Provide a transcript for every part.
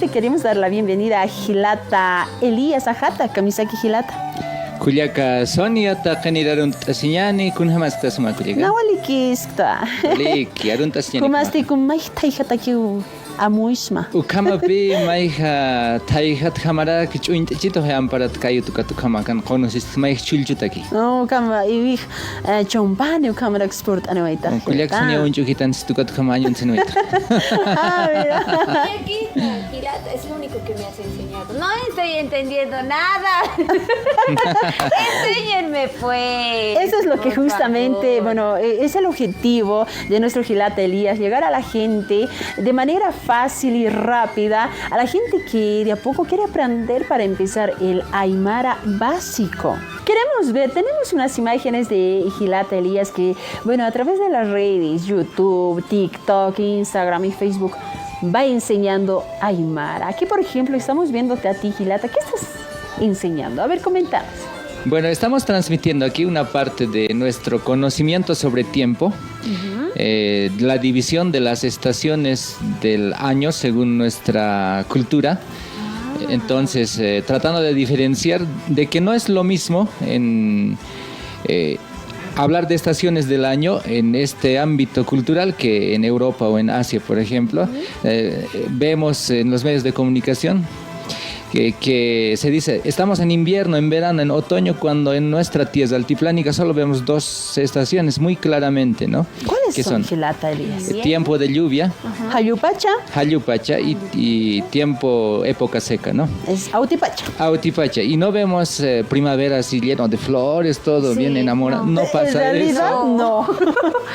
Te queremos dar la bienvenida a Hilata Elías Ajata, Kamisaki Hilata. Kuliaka Sonia ta kaniraron tasiñani kun hamas tasuma kuliaka. Nawalikista. Liki arun tasiñani. Kumasti kumaita hijata kiu amuisma. Ukama pi maiha taihat hamara kichuin chito hayam para kayu tukatu kama kan konosis maih chulchutaki. No, kama iwi chompane ukama export anuaita. Kuliaka sonia unchu kitan tukatu kama añun senuita. Ah, mira. Aquí, Hilata, es lo único que me has enseñado. No estoy entendiendo nada. Enséñenme, pues. Eso es lo que justamente, favor. bueno, es el objetivo de nuestro Hilata Elías, llegar a la gente de manera fácil y rápida, a la gente que de a poco quiere aprender para empezar el Aymara básico. Queremos ver, tenemos unas imágenes de Hilata Elías que, bueno, a través de las redes, YouTube, TikTok, Instagram y Facebook, va enseñando Aymara. Aquí, por ejemplo, estamos viéndote a ti, Hilata. ¿Qué estás enseñando? A ver, comentanos. Bueno, estamos transmitiendo aquí una parte de nuestro conocimiento sobre tiempo, la división de las estaciones del año según nuestra cultura. Entonces, tratando de diferenciar de que no es lo mismo en hablar de estaciones del año en este ámbito cultural que en Europa o en Asia, por ejemplo. Vemos en los medios de comunicación que se dice, estamos en invierno, en verano, en otoño, cuando en nuestra tierra altiplánica solo vemos dos estaciones muy claramente, ¿no? ¿Cuáles son, Hilata Elías? Tiempo de lluvia, Hayupacha Hayupacha, y tiempo, época seca, ¿no? es Autipacha. Autipacha, y no vemos primavera así lleno de flores, todo Sí, bien enamorado, no En pasa realidad, eso. no.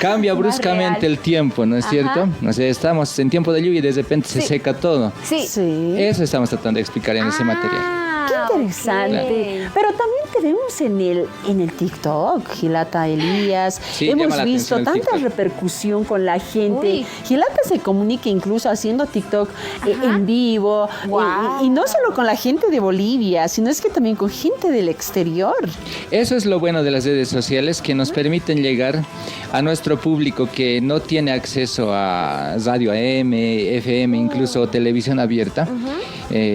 Cambia Más bruscamente real. el tiempo, ¿no es cierto? O sea, estamos en tiempo de lluvia y de repente se seca todo. Sí. Sí. Eso estamos tratando de explicar en ese material. Qué interesante. ok. Pero también te vemos en el TikTok, Hilata Elías. Sí, Hemos llama la visto atención el tanta TikTok. repercusión con la gente. Uy. Hilata se comunica incluso haciendo TikTok en vivo. Guau. Y no solo con la gente de Bolivia, sino es que también con gente del exterior. Eso es lo bueno de las redes sociales, que nos permiten llegar a nuestro público que no tiene acceso a radio AM, FM, incluso televisión abierta.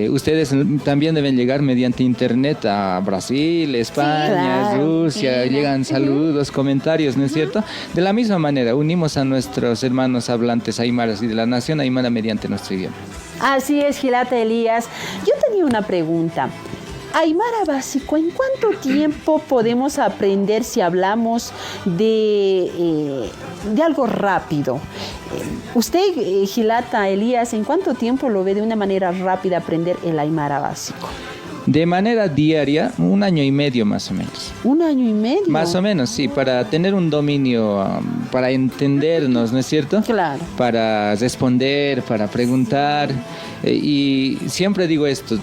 Ustedes también deben llegar mediante internet a Brasil, España, claro. Rusia, llegan saludos, comentarios, ¿no es cierto? De la misma manera, unimos a nuestros hermanos hablantes aymaras y de la nación aymara mediante nuestro idioma. Así es, Hilata Elías. Yo tenía una pregunta. Aymara básico, ¿en cuánto tiempo podemos aprender si hablamos de algo rápido? Usted, Hilata Elías, ¿en cuánto tiempo lo ve de una manera rápida aprender el Aymara básico? De manera diaria, 1 año y medio más o menos. 1 año y medio. Más o menos, sí, para tener un dominio, para entendernos, ¿no es cierto? Claro. Para responder, para preguntar. Y siempre digo esto,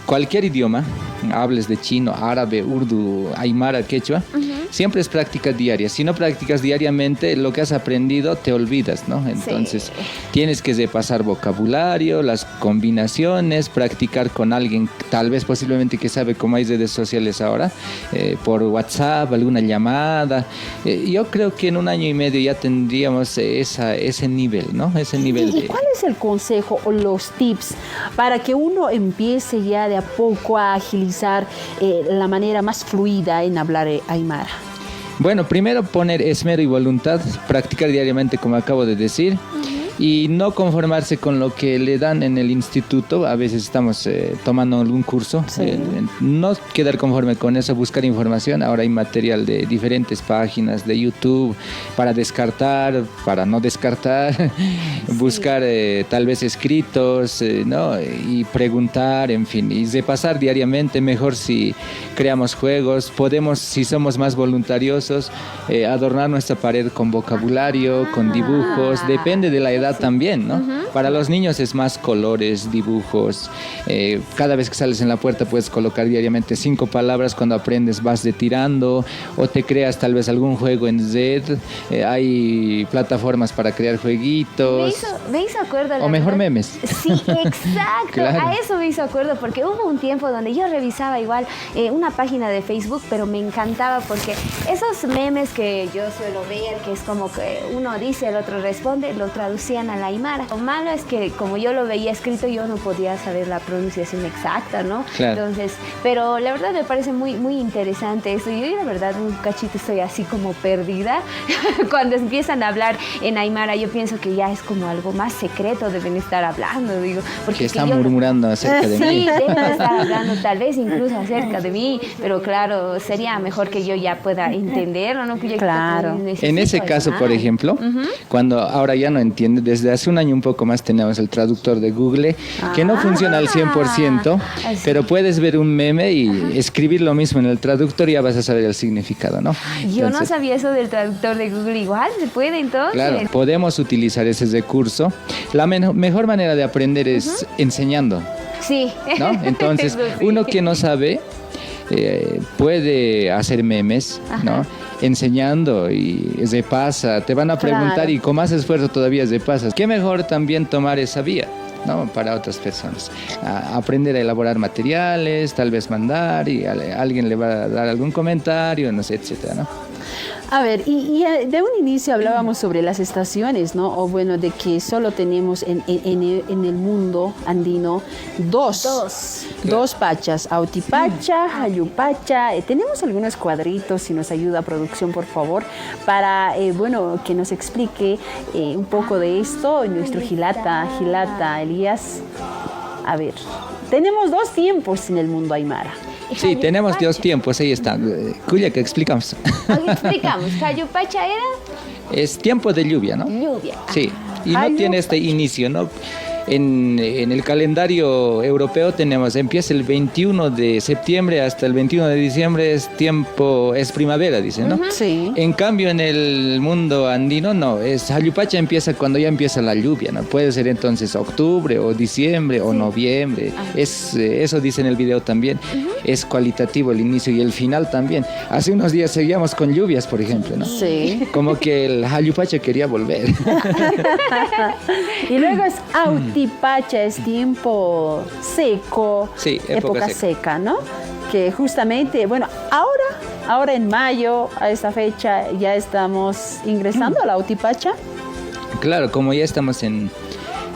cualquier idioma, hables de chino, árabe, urdu, aymara, quechua, siempre es práctica diaria. Si no practicas diariamente, lo que has aprendido te olvidas, ¿no? Entonces, tienes que repasar vocabulario, las combinaciones, practicar con alguien, tal vez posiblemente que sabe cómo hay redes sociales ahora, por WhatsApp, alguna llamada. Yo creo que en 1 año y medio ya tendríamos ese nivel, ¿no? Ese nivel ¿Y de... cuál es el consejo o los tips para que uno empiece ya de a poco a agilizar la manera más fluida en hablar aymara? Bueno, primero poner esmero y voluntad, practicar diariamente como acabo de decir, y no conformarse con lo que le dan en el instituto. A veces estamos tomando algún curso, no quedar conforme con eso, buscar información. Ahora hay material de diferentes páginas de YouTube para descartar, para no descartar, buscar tal vez escritos, ¿no? Y preguntar, en fin, y repasar diariamente. Mejor si creamos juegos, podemos, si somos más voluntariosos, adornar nuestra pared con vocabulario, con dibujos, depende de la edad también, ¿no? Para los niños es más colores, dibujos. Cada vez que sales en la puerta puedes colocar diariamente 5 palabras. Cuando aprendes vas retirando o te creas tal vez algún juego en red. Hay plataformas para crear jueguitos. Me hizo acuerdo. O mejor memes. Sí, exacto. Claro. A eso me hizo acuerdo porque hubo un tiempo donde yo revisaba igual una página de Facebook, pero me encantaba porque esos memes que yo suelo ver, que es como que uno dice, el otro responde, lo traducía decían al aymara. Lo malo es que como yo lo veía escrito, yo no podía saber la pronunciación exacta, ¿no? Claro. Entonces, pero la verdad me parece muy interesante eso. Yo la verdad un cachito estoy así como perdida. Cuando empiezan a hablar en aymara, yo pienso que ya es como algo más secreto, deben estar hablando, digo. Porque Que está murmurando acerca de mí. Sí, deben estar hablando tal vez incluso acerca de mí, pero claro, sería mejor que yo ya pueda entenderlo, ¿no? Que yo Claro. En ese caso, por ejemplo, cuando ahora ya no entiende, desde hace un año un poco más tenemos el traductor de Google, que no funciona al 100%, así. pero puedes ver un meme y escribir lo mismo en el traductor y ya vas a saber el significado, ¿no? Yo no Entonces, sabía eso del traductor de Google, igual se puede entonces. claro, podemos utilizar ese recurso. La mejor manera de aprender es enseñando, Sí. ¿no? Entonces, Eso sí. uno que no sabe puede hacer memes, ¿no? Enseñando y repasa, te van a preguntar Claro. y con más esfuerzo todavía repasas. Qué mejor también tomar esa vía, ¿no? Para otras personas. Aprender a elaborar materiales, tal vez mandar y alguien le va a dar algún comentario, no sé, etcétera, ¿no? A ver, de un inicio hablábamos sobre las estaciones, ¿no? O bueno, de que solo tenemos en el mundo andino dos pachas, Autipacha, Jayupacha. Tenemos algunos cuadritos, si nos ayuda producción, por favor, para, bueno, que nos explique un poco de esto, nuestro Gilata Elías. A ver, tenemos dos tiempos en el mundo aymara. Sí, tenemos 2 tiempos, ahí está. Cuya, que explicamos. Explicamos, Jayupacha era Es tiempo de lluvia, ¿no? lluvia. Sí, y no tiene este inicio, ¿no? En el calendario europeo empieza el 21 de septiembre hasta el 21 de diciembre, es primavera, dicen, ¿no? Sí. En cambio, en el mundo andino, no, Jayupacha empieza cuando ya empieza la lluvia, ¿no? Puede ser entonces octubre o diciembre o noviembre, eso dice en el video también, es cualitativo el inicio y el final también. Hace unos días seguíamos con lluvias, por ejemplo, ¿no? Sí. Como que el Jayupacha quería volver. Y luego es Autipacha, es tiempo seco, Sí, época seca, ¿no? Que justamente, bueno, ahora en mayo, a esta fecha, ya estamos ingresando a la Autipacha. Claro, como ya estamos en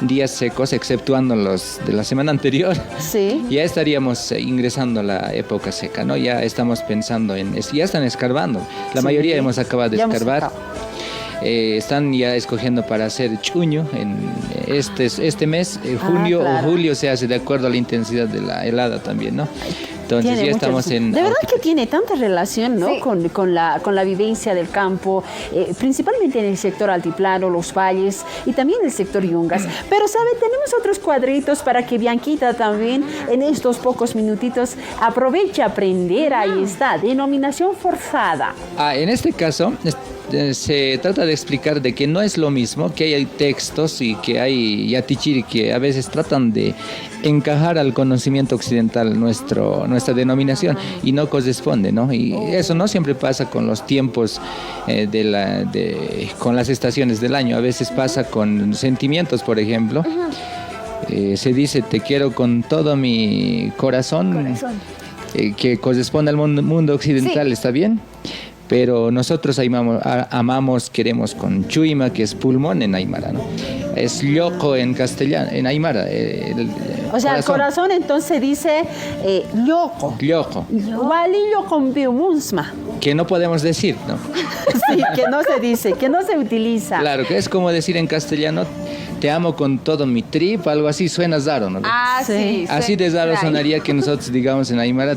días secos, exceptuando los de la semana anterior, Sí. ya estaríamos ingresando a la época seca, ¿no? Ya estamos pensando ya están escarbando. La Sí. mayoría hemos acabado de Ya hemos escarbar. acabado. Están ya escogiendo para hacer chuño en este mes, junio claro. o julio se hace de acuerdo a la intensidad de la helada también, ¿no? Entonces Tiene ya muchas- estamos en... De verdad que tiene tanta relación, ¿no? Sí. Con la vivencia del campo, principalmente en el sector altiplano, los valles y también el sector yungas. Pero, ¿sabe? Tenemos otros cuadritos para que Bianquita también en estos pocos minutitos aproveche a aprender. Ahí está, denominación forzada. En este caso se trata de explicar de que no es lo mismo, que hay textos y que hay yatichiri que a veces tratan de encajar al conocimiento occidental nuestra denominación y no corresponde, ¿no? Y eso no siempre pasa con los tiempos con las estaciones del año, a veces pasa con sentimientos, por ejemplo. Se dice te quiero con todo mi corazón. Que corresponde al mundo occidental, Sí. ¿está bien? Pero nosotros amamos, queremos con chuima, que es pulmón en aymara, ¿no? Es loco en castellano, en aymara. O sea, el corazón entonces dice loco. Loco, Walillo con biumunsma. que no podemos decir, ¿no? Sí, que no se dice, que no se utiliza. Claro, que es como decir en castellano, te amo con todo mi trip, algo así, suena raro, ¿no? Sí. Así de raro Right. sonaría que nosotros digamos en aymara,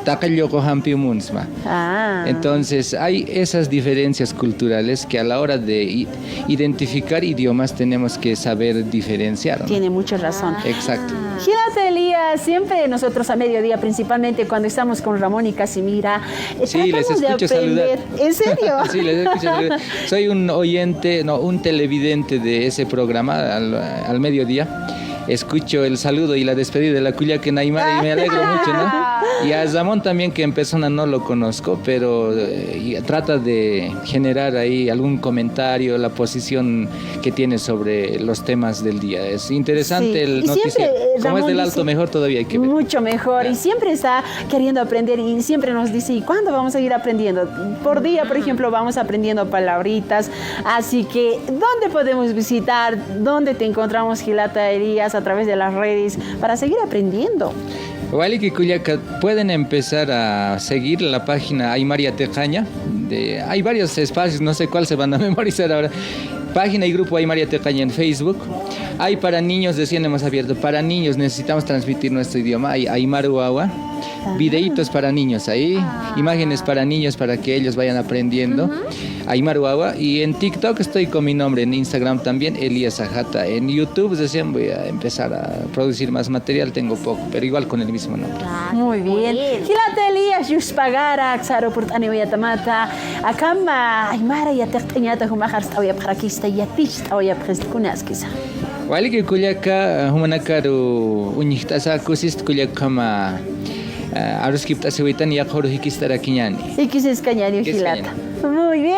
takalloco hampi munsma. Ah. Entonces hay esas diferencias culturales que a la hora de identificar idiomas tenemos que saber diferenciar, ¿no? Tiene mucha razón. Exacto. Gilate Elías, siempre nosotros a mediodía, principalmente cuando estamos con Ramón y Casimira, Sí, les tratamos de escucho aprender. saludar. ¿En serio? Sí, les escucho saludar. Soy un oyente, no, un televidente de ese programa al mediodía. Escucho el saludo y la despedida de la Cuyaca en Aymara y me alegro mucho, ¿no? Y a Zamón también, que en persona no lo conozco, pero trata de generar ahí algún comentario, la posición que tiene sobre los temas del día. Es interesante Sí. el Y siempre, noticiero. Como Ramón es del dice, alto, mejor todavía hay que ver. mucho mejor. Ya. Y siempre está queriendo aprender y siempre nos dice, ¿y cuándo vamos a ir aprendiendo? Por día, por ejemplo, vamos aprendiendo palabritas. Así que, ¿dónde podemos visitar? ¿Dónde te encontramos, Gilata Elías, a través de las redes para seguir aprendiendo? Wali que Cuyaca, pueden empezar a seguir la página Aymaria Tecaña. Hay varios espacios, no sé cuál se van a memorizar ahora. Página y grupo Aymaria Tecaña en Facebook. Hay para niños, recién hemos abierto. Para niños necesitamos transmitir nuestro idioma. Hay Aymaru Agua. Videitos para niños ahí. Imágenes para niños para que ellos vayan aprendiendo. Aymaru Agua. Y en TikTok estoy con mi nombre. En Instagram también, Elías Ajata. En YouTube recién voy a empezar a producir más material. Tengo poco, pero igual con el mismo nombre. Muy bien. Gilata Elías, Yuspagara, Xaro Purtani Yatamata, Akama, Aymara Yateñata, Humahar, Tawia Parakista, Yatist, Tawia Prestkunaskisa. Wali que Cuyaca, Humanakaru, Uñichtasa, Kusist Kuyakama, Aruskipta Sewitan y Akhoru Hikistara Kiñani. Y quizás Cañani, Gilata. Muy bien.